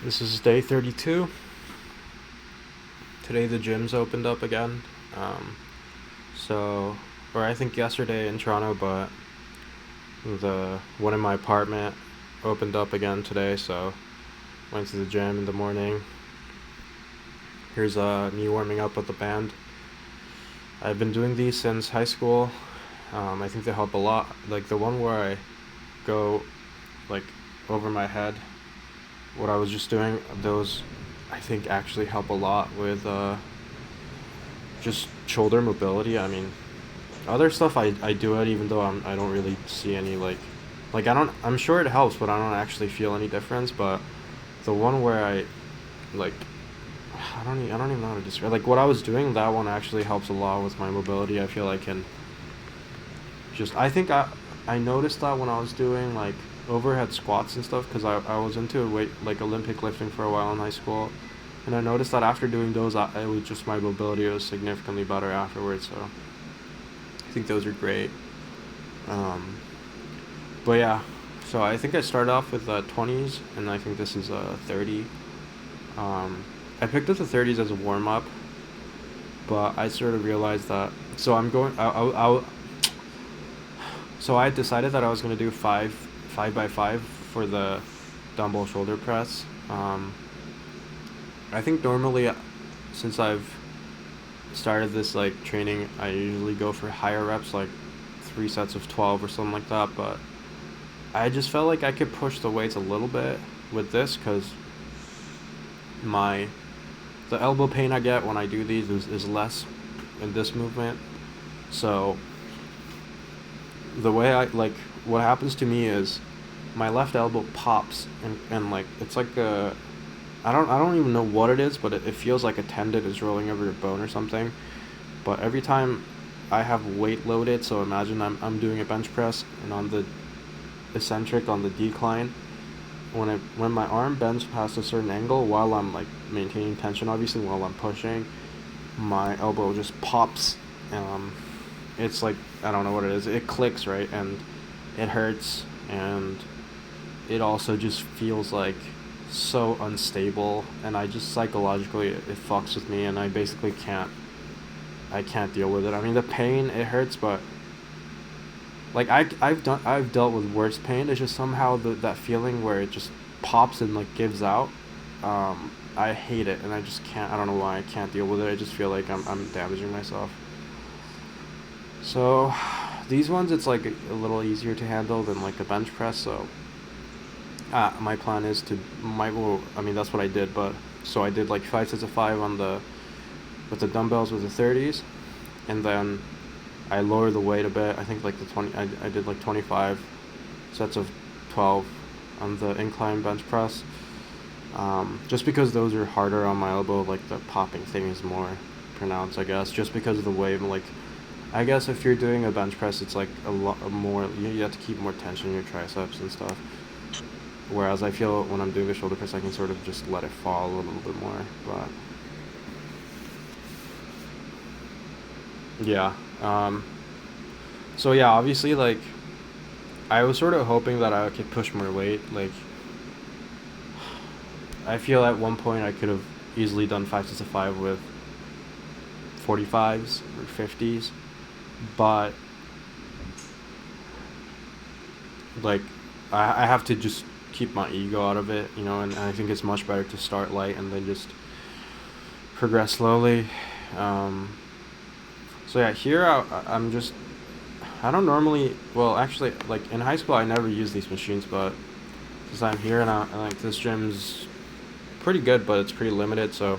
This is day 32. Today the gym's opened up again. Um, or I think yesterday in Toronto, but the one in my apartment opened up again today, so went to the gym in the morning. Here's me warming up with the band. I've been doing these since high school. I think they help a lot. Like the one where I go like over my head, what I was just doing, those I think actually help a lot with just shoulder mobility. I mean, other stuff I do it even though I don't really see any I'm sure it helps, but I don't actually feel any difference. But the one where like I don't even know how to describe, like what I was doing, that one actually helps a lot with my mobility. I feel I can just I think I noticed that when I was doing like overhead squats and stuff, because I was into weight like Olympic lifting for a while in high school, and I noticed that after doing those, it was just my mobility was significantly better afterwards. So I think those are great. Um, but yeah, so I think I started off with 20s, and I think this is 30. Um, I picked up the 30s as a warm up, but I sort of realized that. So I'm going. So I decided that I was gonna do five by five for the dumbbell shoulder press. I think normally, since I've started this like training, I usually go for higher reps, like 3 sets of 12 or something like that. But I just felt like I could push the weights a little bit with this, because my the elbow pain I get when I do these is less in this movement. So the way what happens to me is my left elbow pops, and like it's like a I don't even know what it is, but it feels like a tendon is rolling over your bone or something. But every time I have weight loaded, so imagine I'm doing a bench press, and on the eccentric, on the decline, when my arm bends past a certain angle while I'm like maintaining tension, obviously while I'm pushing, my elbow just pops. Um, it's like I don't know what it is. It clicks, right, and it hurts, and it also just feels like so unstable, and I just psychologically it fucks with me, and I basically I can't deal with it. I mean, the pain, it hurts, but like I've dealt with worse pain. It's just somehow that feeling where it just pops and like gives out. I hate it, and I just can't. I don't know why I can't deal with it. I just feel like I'm damaging myself. So these ones, it's like a little easier to handle than like a bench press. So my plan is to I mean that's what I did, but so I did like 5 sets of five on the with the dumbbells with the 30s, and then I lowered the weight a bit. I think like the 20. I did like 25 sets of 12 on the incline bench press. Just because those are harder on my elbow, like the popping thing is more pronounced, I guess. Just because of the way, like, I guess if you're doing a bench press, it's like a lot more. You have to keep more tension in your triceps and stuff. Whereas I feel when I'm doing the shoulder press, I can sort of just let it fall a little bit more. But yeah. So yeah, obviously, like I was sort of hoping that I could push more weight. Like I feel at one point I could have easily done 5 sets of five with 45s or 50s, but like I have to just keep my ego out of it, and I think it's much better to start light and then just progress slowly. Um, so yeah, here I'm just I don't normally, well, actually, like in high school I never used these machines, but since I'm here, and like this gym's pretty good, but it's pretty limited, so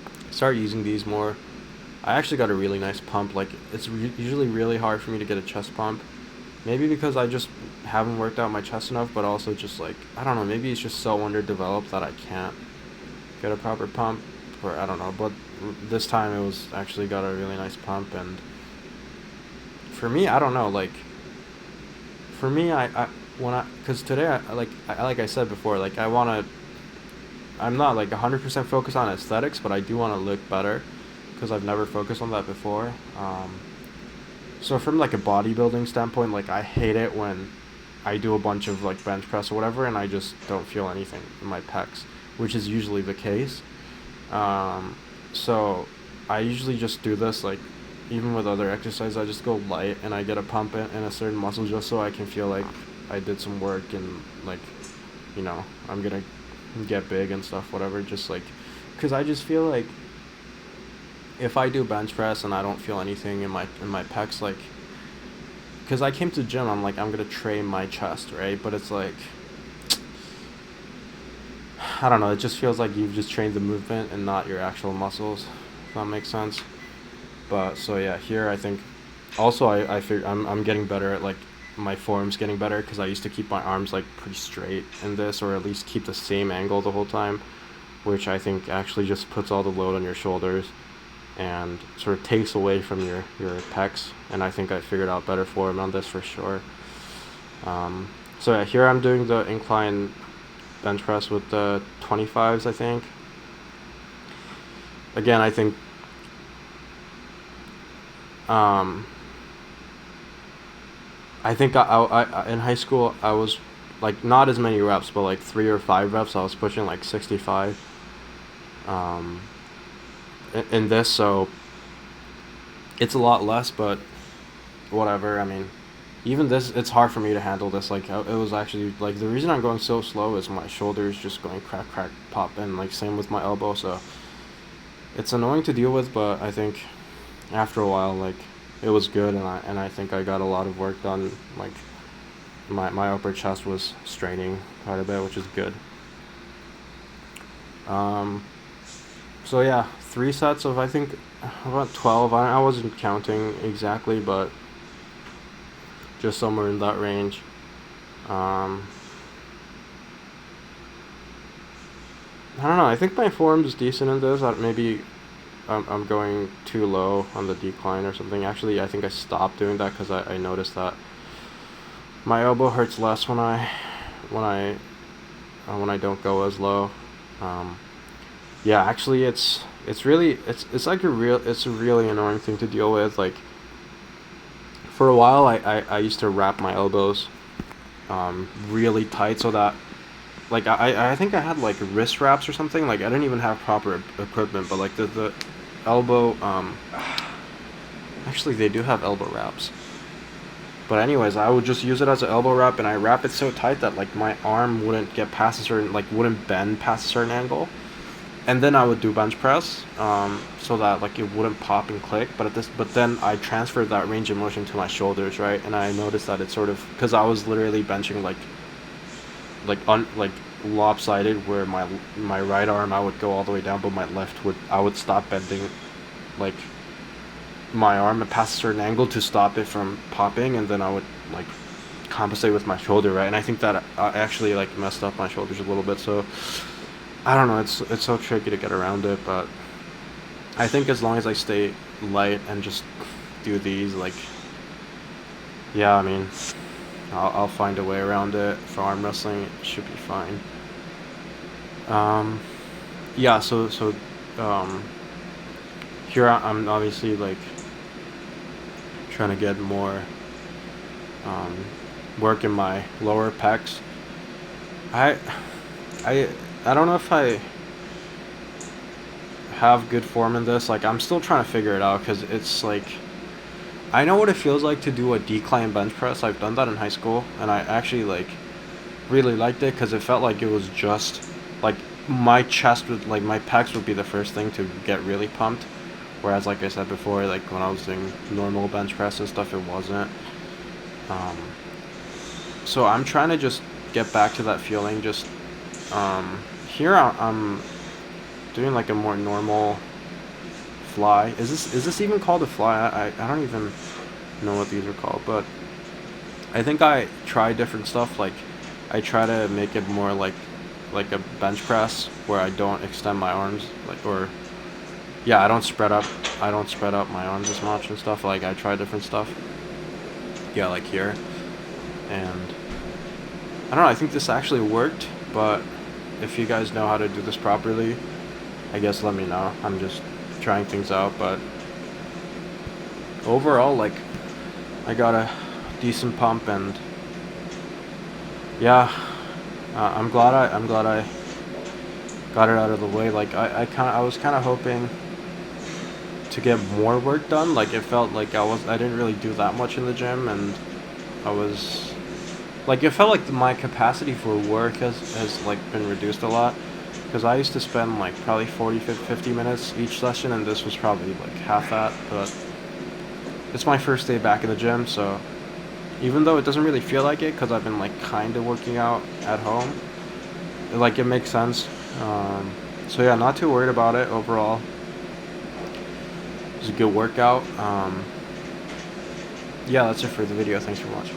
I start using these more. I actually got a really nice pump. Like it's usually really hard for me to get a chest pump. Maybe because I just haven't worked out my chest enough, but also just like I don't know. Maybe it's just so underdeveloped that I can't get a proper pump, or I don't know. But this time it was actually got a really nice pump, and for me, I don't know. Like for me, I when I because today like I said before, like I wanna. I'm not like 100% focused on aesthetics, but I do want to look better because I've never focused on that before. So from like a bodybuilding standpoint, like I hate it when I do a bunch of like bench press or whatever, and I just don't feel anything in my pecs. which is usually the case. So I usually just do this, like, even with other exercises, I just go light and I get a pump in a certain muscle just so I can feel like I did some work and, like, I'm gonna get big and stuff, whatever. Just like, because I just feel like if I do bench press and I don't feel anything in my pecs, like, because I came to the gym, I'm like, I'm gonna train my chest, right? But it's like, I don't know, it just feels like you've just trained the movement and not your actual muscles, if that makes sense. But so yeah, here I think also I figure I'm getting better at, like, my form's getting better because I used to keep my arms like pretty straight in this, or at least keep the same angle the whole time, which I think actually just puts all the load on your shoulders and sort of takes away from your pecs. And I think I figured out better form on this for sure. So yeah, here I'm doing the incline bench press with the 25s, I think. Again, I think um, I in high school I was like not as many reps, but like 3 or 5 reps. I was pushing like 65 um, in this, so it's a lot less, but whatever. I mean, even this, it's hard for me to handle this. Like, it was actually like the reason I'm going so slow is my shoulders just going crack, crack, pop, and like same with my elbow. So it's annoying to deal with, but I think after a while, like, it was good, and I think I got a lot of work done. Like, my upper chest was straining quite a bit, which is good. Um, so yeah, 3 sets of, I think, about 12. I wasn't counting exactly, but just somewhere in that range. Um, I don't know. I think my form is decent in this. Maybe I'm going too low on the decline or something. Actually, I think I stopped doing that because I noticed that my elbow hurts less when I when I don't go as low. Um, yeah, actually, it's like it's a really annoying thing to deal with. Like, for a while, I used to wrap my elbows really tight so that, like, I think I had like wrist wraps or something. Like, I didn't even have proper equipment, but like the elbow actually they do have elbow wraps. But anyways, I would just use it as an elbow wrap, and I wrap it so tight that like my arm wouldn't get past a certain, like, wouldn't bend past a certain angle. And then I would do bench press, so that like it wouldn't pop and click. But then I transferred that range of motion to my shoulders, right? And I noticed that it sort of, because I was literally benching like lopsided, where my right arm I would go all the way down, but my left I would stop bending, like, my arm and pass a certain angle to stop it from popping, and then I would like compensate with my shoulder, right? And I think that I actually like messed up my shoulders a little bit. So I don't know. It's so tricky to get around it, but I think as long as I stay light and just do these, like, yeah, I mean, I'll find a way around it. For arm wrestling, it should be fine. Um, yeah. Um, here I'm obviously like trying to get more um, work in my lower pecs. I I I don't know if I have good form in this. Like, I'm still trying to figure it out because it's like I know what it feels like to do a decline bench press. I've done that in high school, and I actually like really liked it because it felt like it was just like my chest would, like, my pecs would be the first thing to get really pumped. Whereas, like I said before, like when I was doing normal bench press and stuff, it wasn't. Um, so I'm trying to just get back to that feeling. Just here I'm doing like a more normal fly. Is this even called a fly? I don't even know what these are called, but I think I try different stuff. Like, I try to make it more like a bench press where I don't extend my arms, like, or yeah, I don't spread out my arms as much and stuff. Like, I try different stuff. Yeah, like here. And I don't know, I think this actually worked, but if you guys know how to do this properly, I guess let me know. I'm just trying things out, but overall, like, I got a decent pump, and yeah, I'm glad I got it out of the way. Like I was kind of hoping to get more work done. Like it felt like I didn't really do that much in the gym, and I was like it felt like my capacity for work has like been reduced a lot. Because I used to spend like probably 40, 50 minutes each session, and this was probably like half that. But it's my first day back in the gym, so even though it doesn't really feel like it, because I've been like kind of working out at home, like it makes sense. So yeah, not too worried about it overall. It was a good workout. Yeah, that's it for the video. Thanks for watching.